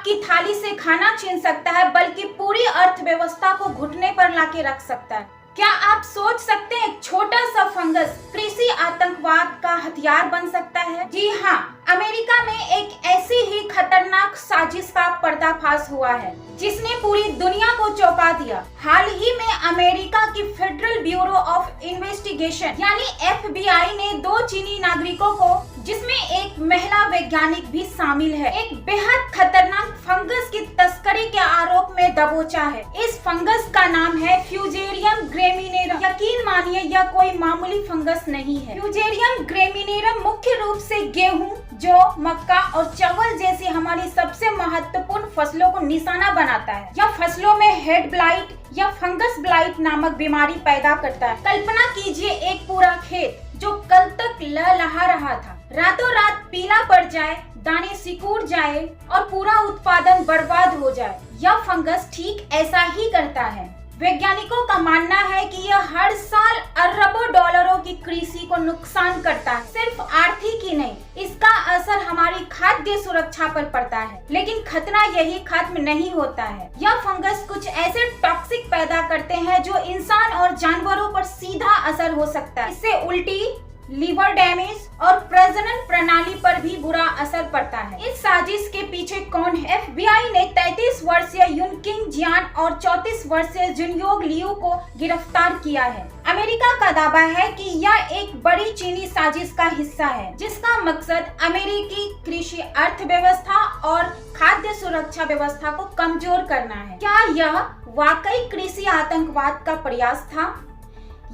आपकी थाली से खाना छीन सकता है, बल्कि पूरी अर्थव्यवस्था को घुटने पर लाके रख सकता है। क्या आप सोच सकते हैं एक छोटा सा फंगस कृषि आतंकवाद का हथियार बन सकता है? जी हाँ, अमेरिका में एक ऐसी ही खतरनाक साजिश का पर्दाफाश हुआ है जिसने पूरी दुनिया को चौंका दिया। हाल ही में अमेरिका की फेडरल ब्यूरो ऑफ इन्वेस्टिगेशन यानी FBI ने 2 चीनी नागरिकों को, जिसमें एक महिला वैज्ञानिक भी शामिल है, एक बेहद खतरनाक फंगस की तस्करी के आरोप में दबोचा है। इस फंगस का नाम है फ्यूजेरियम ग्रेमिनेरम। यकीन मानिए यह कोई मामूली फंगस नहीं है। फ्यूजेरियम ग्रेमिनेरम मुख्य रूप से गेहूं, जौ, मक्का और चावल जैसी हमारी सबसे महत्वपूर्ण फसलों को निशाना बनाता है। यह फसलों में हेड ब्लाइट या फंगस ब्लाइट नामक बीमारी पैदा करता है। कल्पना कीजिए एक पूरा खेत जो कल तक लहलहा रहा था, रातों रात पीला पड़ जाए, दाने सिकुड़ जाए और पूरा उत्पादन बर्बाद हो जाए। यह फंगस ठीक ऐसा ही करता है। वैज्ञानिकों का मानना है कि यह हर साल अरबों डॉलरों की कृषि को नुकसान करता है। सिर्फ आर्थिक ही नहीं, इसका असर हमारी खाद्य सुरक्षा पर पड़ता है। लेकिन खतरा यही खत्म नहीं होता है। यह फंगस कुछ ऐसे टॉक्सिक पैदा करते हैं जो इंसान और जानवरों पर सीधा असर हो सकता है। इससे उल्टी, लीवर डैमेज और प्रजनन प्रणाली पर भी बुरा असर पड़ता है। इस साजिश के पीछे कौन है? FBI ने 33 वर्षीय युनकिंग जियान और 34 वर्षीय जुनयोग लियू को गिरफ्तार किया है। अमेरिका का दावा है कि यह एक बड़ी चीनी साजिश का हिस्सा है जिसका मकसद अमेरिकी कृषि अर्थव्यवस्था और खाद्य सुरक्षा व्यवस्था को कमजोर करना है। क्या यह वाकई कृषि आतंकवाद का प्रयास था?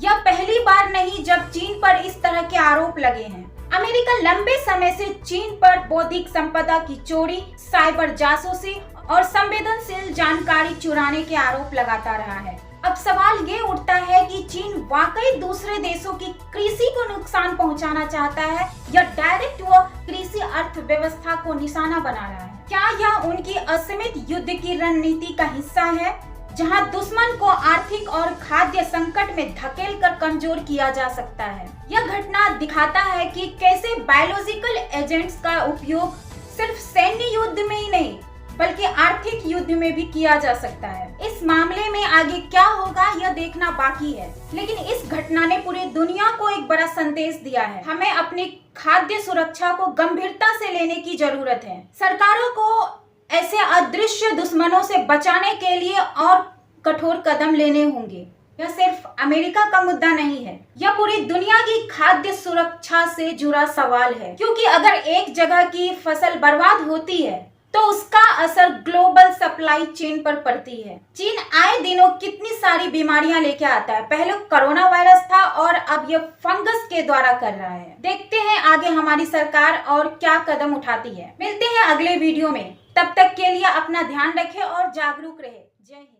यह पहली बार नहीं जब चीन पर इस तरह के आरोप लगे हैं। अमेरिका लंबे समय से चीन पर बौद्धिक संपदा की चोरी, साइबर जासूसी और संवेदनशील जानकारी चुराने के आरोप लगाता रहा है। अब सवाल ये उठता है कि चीन वाकई दूसरे देशों की कृषि को नुकसान पहुंचाना चाहता है या डायरेक्ट वो कृषि अर्थव्यवस्था को निशाना बना रहा है? क्या यह उनकी असीमित युद्ध की रणनीति का हिस्सा है, जहां दुश्मन को आर्थिक और खाद्य संकट में धकेल कर कमजोर किया जा सकता है? यह घटना दिखाता है कि कैसे बायोलॉजिकल एजेंट्स का उपयोग सिर्फ सैन्य युद्ध में ही नहीं बल्कि आर्थिक युद्ध में भी किया जा सकता है। इस मामले में आगे क्या होगा यह देखना बाकी है, लेकिन इस घटना ने पूरी दुनिया को एक बड़ा संदेश दिया है। हमें अपनी खाद्य सुरक्षा को गंभीरता से लेने की जरूरत है। सरकारों को ऐसे अदृश्य दुश्मनों से बचाने के लिए और कठोर कदम लेने होंगे। यह सिर्फ अमेरिका का मुद्दा नहीं है, यह पूरी दुनिया की खाद्य सुरक्षा से जुड़ा सवाल है, क्योंकि अगर एक जगह की फसल बर्बाद होती है तो उसका असर ग्लोबल सप्लाई चेन पर पड़ती है। चीन आए दिनों कितनी सारी बीमारियां लेके आता है। पहले कोरोना वायरस था और अब यह फंगस के द्वारा कर रहा है। देखते हैं आगे हमारी सरकार और क्या कदम उठाती है। मिलते हैं अगले वीडियो में। तब तक के लिए अपना ध्यान रखें और जागरूक रहे। जय हिंद।